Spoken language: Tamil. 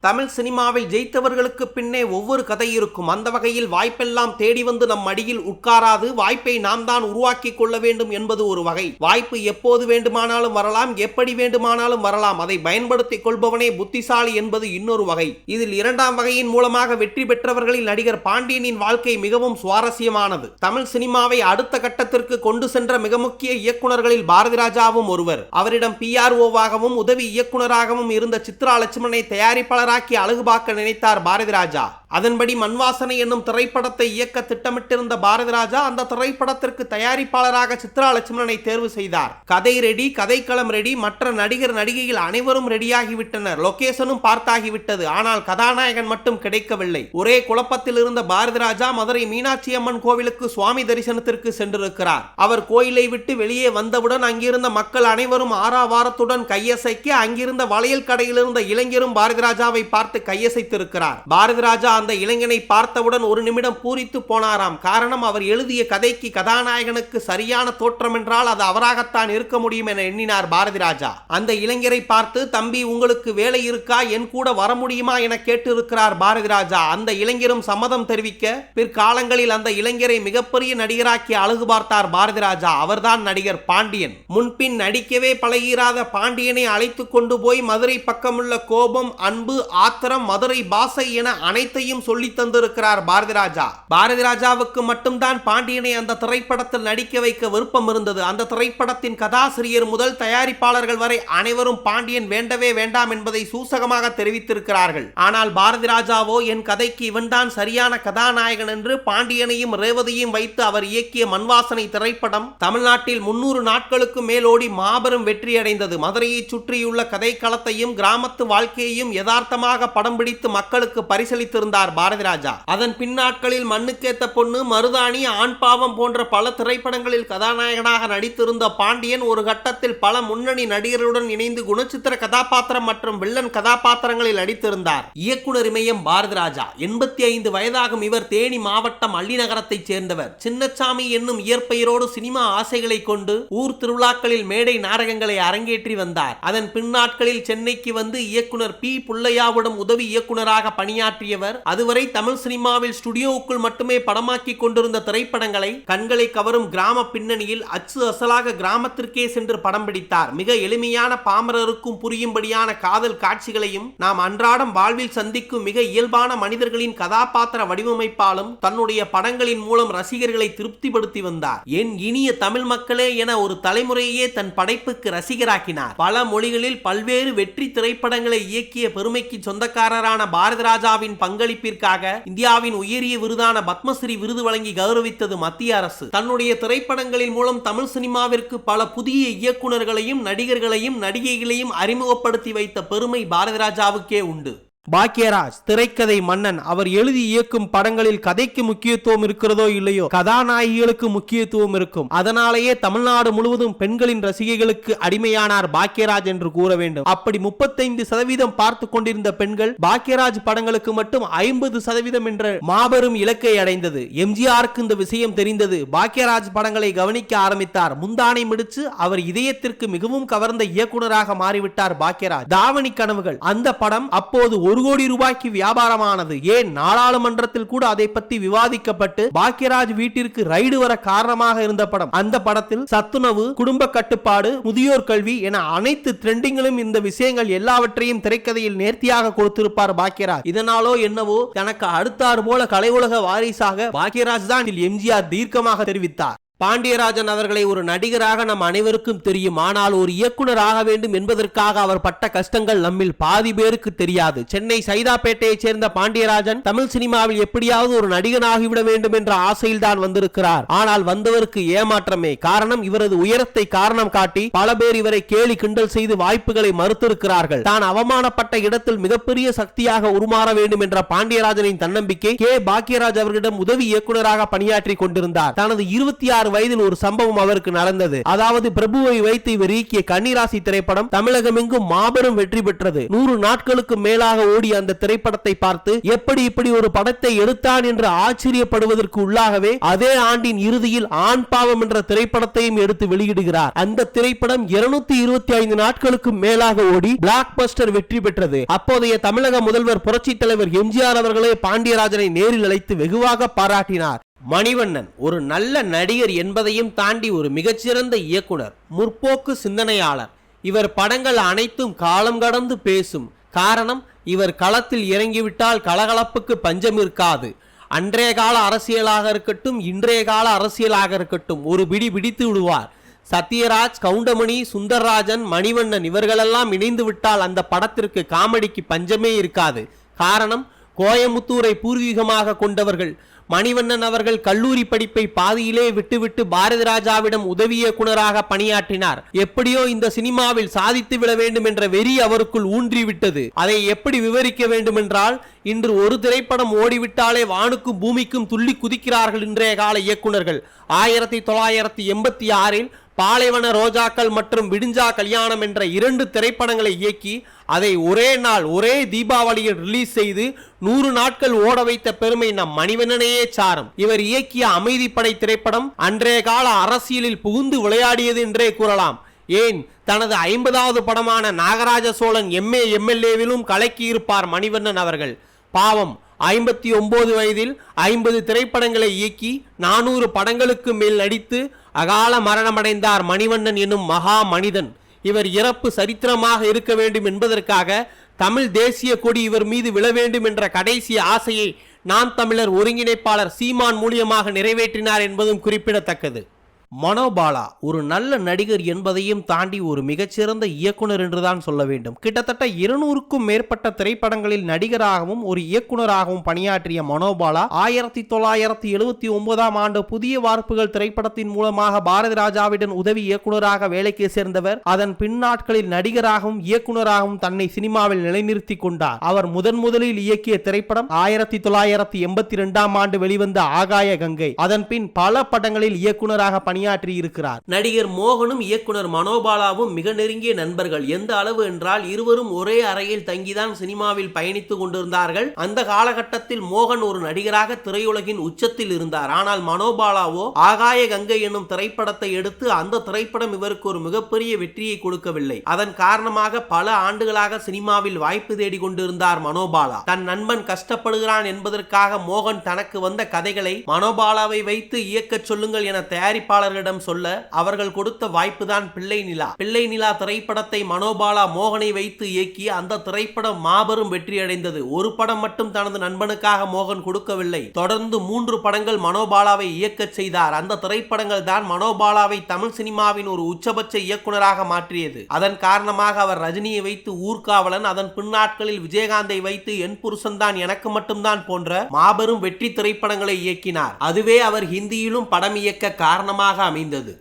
தமிழ் சினிமாவில் ஜெயித்தவர்களுக்கு பின்னே ஒவ்வொரு கதை இருக்கும். அந்த வகையில் வாய்ப்பெல்லாம் தேடி வந்து நம் அடியில் உட்காராது, வாய்ப்பை நாம் தான் உருவாக்கி கொள்ள வேண்டும் என்பது ஒரு வகை. வாய்ப்பு எப்போது வேண்டுமானாலும் வரலாம், எப்படி வேண்டுமானாலும் வரலாம். அதை பயன்படுத்திக் கொள்பவனே புத்திசாலி என்பது இன்னொரு வகை. இதில் இரண்டாம் வகையின் மூலமாக வெற்றி பெற்றவர்களில் நடிகர் பாண்டியனின் வாழ்க்கை மிகவும் சுவாரஸ்யமானது. தமிழ் சினிமாவை அடுத்த கட்டத்திற்கு கொண்டு சென்ற மிக முக்கிய இயக்குநர்களில் பாரதிராஜாவும் ஒருவர். அவரிடம் PRO-வாகவும் உதவி இயக்குநராகவும் இருந்த சித்ரா லட்சுமணனை தயாரிப்பாளர் அழகு பார்க்க நினைத்தார் பாரதிராஜா. அதன்படி மண்வாசனை என்னும் திரைப்படத்தை இயக்க திட்டமிட்டிருந்த பாரதிராஜா அந்த திரைப்படத்திற்கு தயாரிப்பாளராக சித்ரா லட்சுமணனை தேர்வு செய்தார். கதை ரெடி, கதைக்களம் ரெடி, மற்ற நடிகர் நடிகைகள் அனைவரும் ரெடியாகிவிட்டனர். லொகேஷனும் பார்த்தாகிவிட்டது. ஆனால் கதாநாயகன் மட்டும் கிடைக்கவில்லை. ஒரே குழப்பத்தில் இருந்த பாரதிராஜா மதுரை மீனாட்சி அம்மன் கோவிலுக்கு சுவாமி தரிசனத்திற்கு சென்றிருக்கிறார். அவர் கோயிலை விட்டு வெளியே வந்தவுடன் அங்கிருந்த மக்கள் அனைவரும் ஆறாவாரத்துடன் கையசைக்க அங்கிருந்த வளையல் கடையில் இருந்த இளைஞரும் பாரதிராஜாவை பார்த்து கையசைத்திருக்கிறார். பாரதிராஜா அந்த இளைஞனை பார்த்தவுடன் ஒரு நிமிடம் பூரித்து போனாராம். காரணம், அவர் எழுதிய கதைக்கு கதாநாயகனுக்கு சரியான தோற்றம் என்றால் அது அவராகத்தான் இருக்க முடியும் என எண்ணினார் பாரதிராஜா. அந்த இளைஞரை பார்த்து, தம்பி உங்களுக்கு வேலை இருக்கா, என் கூட வர முடியுமா என கேட்டிருக்கிறார் பாரதிராஜா. அந்த இளைஞரும் சம்மதம் தெரிவிக்க பிற்காலங்களில் அந்த இளைஞரை மிகப்பெரிய நடிகராக்கி அழகு பார்த்தார் பாரதிராஜா. அவர்தான் நடிகர் பாண்டியன். முன்பின் நடிக்கவே பழகிறாத பாண்டியனை அழைத்து கொண்டு போய் மதுரை பக்கமுள்ள கோபம், அன்பு, ஆத்திரம், மதுரை பாசை என அனைத்தையும் சொல்லி தந்திருக்கிறார் பாரதிராஜா. பாரதிராஜாவுக்கு மட்டும்தான் பாண்டியனை அந்த திரைப்படத்தில் நடிக்க வைக்க விருப்பம் இருந்தது. அந்த திரைப்படத்தின் கதாசிரியர் முதல் தயாரிப்பாளர்கள் வரை அனைவரும் பாண்டியன் வேண்டவே வேண்டாம் என்பதை சூசகமாக தெரிவித்திருக்கிறார்கள். ஆனால் பாரதிராஜாவோ என் கதைக்கு இவன்தான் சரியான கதாநாயகன் என்று பாண்டியனையும் ரேவதியும் வைத்து அவர் இயக்கிய மண்வாசனை திரைப்படம் தமிழ்நாட்டில் 300 நாட்களுக்கு மேலோடி மாபெரும் வெற்றியடைந்தது. மதுரையை சுற்றியுள்ள கதைக்களத்தையும் கிராமத்து வாழ்க்கையையும் யதார்த்தமாக படம் பிடித்து மக்களுக்கு பரிசளித்திருந்தார் பாரதிராஜா. அதன் பின்னாட்களில் மண்ணுக்கேத்த பொண்ணு, மருதாணி, ஆண் பாவம் போன்ற பல திரைப்படங்களில் கதாநாயகனாக நடித்திருந்த பாண்டியன் ஒரு கட்டத்தில் பல முன்னணி நடிகர்களுடன் இணைந்து குணச்சித்திர கதாபாத்திரம் மற்றும் வில்லன் கதாபாத்திரங்களில் நடித்திருந்தார். இயக்குனர் இமயம் பாரதிராஜா. 85 வயதாகும் இவர் தேனி மாவட்டம் அள்ளி நகரத்தைச் சேர்ந்தவர். சின்னசாமி என்னும் இயற்பெயரோடு சினிமா ஆசைகளை கொண்டு ஊர் திருவிழாக்களில் மேடை நாடகங்களை அரங்கேற்றி வந்தார். அதன் பின்னாட்களில் சென்னைக்கு வந்து இயக்குனர் P. புள்ளையாவிடம் உதவி இயக்குனராக பணியாற்றியவர். அதுவரை தமிழ் சினிமாவில் ஸ்டுடியோவுக்குள் மட்டுமே படமாக்கி கொண்டிருந்த திரைப்படங்களை கண்களை கவரும் கிராம பின்னணியில் அச்சு அசலாக கிராமத்திற்கே சென்று படம் பிடித்தார். மிக எளிமையான பாமரருக்கும் புரியும்படியான காதல் காட்சிகளையும் நாம் அன்றாடம் வாழ்வில் சந்திக்கும் மிக இயல்பான மனிதர்களின் கதாபாத்திர வடிவமைப்பாலும் தன்னுடைய படங்களின் மூலம் ரசிகர்களை திருப்திப்படுத்தி வந்தார். என் இனிய தமிழ் மக்களே என ஒரு தலைமுறையே தன் படைப்புக்கு ரசிகராக்கினார். பல மொழிகளில் பல்வேறு வெற்றி திரைப்படங்களை இயக்கிய பெருமைக்கு சொந்தக்காரரான பாரதிராஜாவின் பங்களிப்பிற்காக இந்தியாவின் உயரிய விருதான பத்மஸ்ரீ விருது வழங்கி கௌரவித்தது மத்திய அரசு. தன்னுடைய திரைப்படங்களின் மூலம் தமிழ் சினிமாவிற்கு பல புதிய இயக்குனர்களையும் நடிகர்களையும் நடிகைகளையும் அறிமுகப்படுத்தி வைத்த பெருமை பாரதிராஜாவுக்கே உண்டு. பாக்யராஜ் திரைக்கதை மன்னன். அவர் எழுதி இயக்கும் படங்களில் கதைக்கு முக்கியத்துவம் இருக்கிறதோ இல்லையோ, கதாநாயகிகளுக்கு முக்கியத்துவம் இருக்கும். அதனாலேயே தமிழ்நாடு முழுவதும் பெண்களின் ரசிகைகளுக்கு அடிமையானார் பாக்யராஜ் என்று கூற வேண்டும். அப்படி 35% பார்த்து கொண்டிருந்த பெண்கள் பாக்யராஜ் படங்களுக்கு மட்டும் 50% என்ற மாபெரும் இலக்கை அடைந்தது. எம்ஜிஆருக்கு இந்த விஷயம் தெரிந்தது. பாக்யராஜ் படங்களை கவனிக்க ஆரம்பித்தார். முந்தானை முடிச்சு அவர் இதயத்திற்கு மிகவும் கவர்ந்த இயக்குனராக மாறிவிட்டார் பாக்யராஜ். தாவணி கனவுகள் அந்த படம் அப்போது 1 கோடி ரூபாய்க்கு வியாபாரமானது. ஏன் நாடாளுமன்றத்தில் கூட அதை பற்றி விவாதிக்கப்பட்டு பாக்யராஜ் வீட்டிற்கு ரைடு வர காரணமாக இருந்த படம். அந்த படத்தில் சத்துணவு, குடும்ப கட்டுப்பாடு, முதியோர் கல்வி என அனைத்து ட்ரெண்டிங்களும் இந்த விஷயங்கள் எல்லாவற்றையும் திரைக்கதையில் நேர்த்தியாக கொடுத்திருப்பார் பாக்யராஜ். இதனாலோ என்னவோ தனக்கு அடுத்தாறு போல கலை உலக வாரிசாக பாக்யராஜ் தான் எம்ஜிஆர் தீர்க்கமாக தெரிவித்தார். பாண்டியராஜன் அவர்களை ஒரு நடிகராக நம் அனைவருக்கும் தெரியும். ஆனால் ஒரு இயக்குனர் ஆக வேண்டும் என்பதற்காக அவர் பட்ட கஷ்டங்கள் நம்மில் பாதி பேருக்கு தெரியாது. சென்னை சைதாப்பேட்டையைச் சேர்ந்த பாண்டியராஜன் தமிழ் சினிமாவில் எப்படியாவது ஒரு நடிகனாகிவிட வேண்டும் என்ற ஆசையில் தான் வந்திருக்கிறார். ஆனால் வந்தவருக்கு ஏமாற்றமே. காரணம், இவரது உயரத்தை காரணம் காட்டி பல பேர் இவரை கேலி கிண்டல் செய்து வாய்ப்புகளை மறுத்திருக்கிறார்கள். தான் அவமானப்பட்ட இடத்தில் மிகப்பெரிய சக்தியாக உருமாற வேண்டும் என்ற பாண்டியராஜனின் தன்னம்பிக்கை K. பாக்யராஜ் அவர்களிடம் உதவி இயக்குனராக பணியாற்றி கொண்டிருந்தார். தனது 26 வயதில் ஒரு சம்பவம் அவருக்கு நடந்தது. அதாவது பிரபுவை வைத்து இவர் இயக்கிய கன்னிராசி திரைப்படம் தமிழகமெங்கும் மாபெரும் வெற்றி பெற்றது. 100 நாட்களுக்கு மேலாக ஓடிய அந்த திரைப்படத்தை பார்த்து எப்படி இப்படி ஒரு படத்தை எடுத்தான் என்று ஆச்சரியப்படுவதற்கு உள்ளாகவே அதே ஆண்டின் இறுதியில் ஆண் பாவம் என்ற திரைப்படத்தையும் எடுத்து வெளியிடுகிறார். அந்த திரைப்படம் 225 நாட்களுக்கு மேலாக ஓடி பிளாக் பஸ்டர் வெற்றி பெற்றது. அப்போதைய தமிழக முதல்வர் புரட்சி தலைவர் எம்ஜிஆர் அவர்களே பாண்டியராஜனை நேரில் அழைத்து வெகுவாக பாராட்டினார். மணிவண்ணன் ஒரு நல்ல நடிகர் என்பதையும் தாண்டி ஒரு மிகச்சிறந்த இயக்குனர், முற்போக்கு சிந்தனையாளர். இவர் படங்கள் அனைத்தும் காலம் கடந்து பேசும். காரணம், இவர் களத்தில் இறங்கிவிட்டால் கலகலப்புக்கு பஞ்சம் இருக்காது. அன்றைய கால அரசியலாக இருக்கட்டும், இன்றைய கால அரசியலாக இருக்கட்டும், ஒரு பிடி பிடித்து விடுவார். சத்யராஜ், கவுண்டமணி, சுந்தர்ராஜன், மணிவண்ணன் இவர்களெல்லாம் இணைந்து விட்டால் அந்த படத்திற்கு காமெடிக்கு பஞ்சமே இருக்காது. காரணம், கோயமுத்தூரை பூர்வீகமாக கொண்டவர்கள். மணிவண்ணன் அவர்கள் கல்லூரி படிப்பை பாதியிலே விட்டுவிட்டு பாரதி ராஜாவிடம் உதவி இயக்குனராக பணியாற்றினார். எப்படியோ இந்த சினிமாவில் சாதித்து விட வேண்டும் என்ற வெறி அவருக்குள் ஊன்றிவிட்டது. அதை எப்படி விவரிக்க வேண்டும் என்றால், இன்று ஒரு திரைப்படம் ஓடிவிட்டாலே வானுக்கும் பூமிக்கும் துள்ளி குதிக்கிறார்கள் இன்றைய கால இயக்குனர்கள். 1986 பாலைவன ரோஜாக்கள் மற்றும் விடிஞ்சா கல்யாணம் என்ற 2 திரைப்படங்களை இயக்கி அதை ஒரே நாள் ஒரே தீபாவளியில் ரிலீஸ் செய்து 100 நாட்கள் ஓட வைத்த பெருமை நம் மணிவண்ணனையே சாரும். இவர் இயக்கிய அமைதிப்படை திரைப்படம் அன்றைய கால அரசியலில் புகுந்து விளையாடியது என்றே கூறலாம். ஏன், தனது 50வது படமான நாகராஜ சோழன் எம்ஏ எம்எல்ஏவிலும் கலக்கி இருப்பார் மணிவண்ணன் அவர்கள். பாவம், 59 வயதில் 50 திரைப்படங்களை இயக்கி 400 படங்களுக்கு மேல் நடித்து அகால மரணமடைந்தார் மணிவண்ணன் என்னும் மகா மனிதன். இவர் இறப்பு சரித்திரமாக இருக்க வேண்டும் என்பதற்காக தமிழ் தேசிய கொடி இவர் மீது விழ வேண்டும் என்ற கடைசி ஆசையை நாம் தமிழர் ஒருங்கிணைப்பாளர் சீமான் மூலியமாக நிறைவேற்றினார் என்பதும் குறிப்பிடத்தக்கது. மனோபாலா ஒரு நல்ல நடிகர் என்பதையும் தாண்டி ஒரு மிகச்சிறந்த இயக்குனர் என்றுதான் சொல்ல வேண்டும். கிட்டத்தட்ட 200க்கும் மேற்பட்ட திரைப்படங்களில் நடிகராகவும் ஒரு இயக்குனராகவும் பணியாற்றிய மனோபாலா 1979ஆம் ஆண்டு புதிய வார்ப்புகள் திரைப்படத்தின் மூலமாக பாரதி ராஜாவிடன் உதவி இயக்குனராக வேலைக்கு சேர்ந்தவர். அதன் பின்னாட்களில் நடிகராகவும் இயக்குனராகவும் தன்னை சினிமாவில் நிலைநிறுத்தி கொண்டார். அவர் முதலில் இயக்கிய திரைப்படம் 1982ஆம் ஆண்டு வெளிவந்த ஆகாய கங்கை. அதன் பின் பல படங்களில் இயக்குனராக பணியாற்றி இருக்கிறார். நடிகர் மோகனும் இயக்குனர் மனோபாலாவும் மிக நெருங்கிய நண்பர்கள். எந்த அளவு என்றால், இருவரும் ஒரே அறையில் தங்கிதான் சினிமாவில் பயணித்துக் கொண்டிருந்தார்கள். அந்த காலகட்டத்தில் மோகன் ஒரு நடிகராக திரையுலகின் உச்சத்தில் இருந்தார். ஆனால் மனோபாலாவோ ஆகாய கங்கை என்னும் திரைப்படத்தை எடுத்து அந்த திரைப்படம் இவருக்கு ஒரு மிகப்பெரிய வெற்றியை கொடுக்கவில்லை. அதன் காரணமாக பல ஆண்டுகளாக சினிமாவில் வாய்ப்பு தேடி கொண்டிருந்தார் மனோபாலா. தன் நண்பன் கஷ்டப்படுகிறான் என்பதற்காக மோகன் தனக்கு வந்த கதைகளை மனோபாலாவை வைத்து இயக்க சொல்லுங்கள் என தயாரிப்பாளர் சொல்ல அவர்கள் கொடுத்த வாய்ப்புதான் பிள்ளை நிலா. பிள்ளை நிலா திரைப்படத்தை மனோபாலா மோகனை வைத்து இயக்கி அந்த திரைப்படம் மாபெரும் வெற்றி அடைந்தது. ஒரு படம் மட்டும் தனது நண்பனுக்காக மோகன் கொடுக்கவில்லை, தொடர்ந்து 3 படங்கள் மனோபாலாவை இயக்க செய்தார். அந்த திரைப்படங்கள் தான் மனோபாலாவை தமிழ் சினிமாவின் ஒரு உச்சபட்ச இயக்குனராக மாற்றியது. அதன் காரணமாக அவர் ரஜினியை வைத்து ஊர்காவலன், அதன் பின்னாட்களில் விஜயகாந்தை வைத்து என் புருஷன் தான் எனக்கு மட்டும்தான் போன்ற மாபெரும் வெற்றி திரைப்படங்களை இயக்கினார். அதுவே அவர் ஹிந்தியிலும் படம் இயக்க காரணமாக அமைந்தது.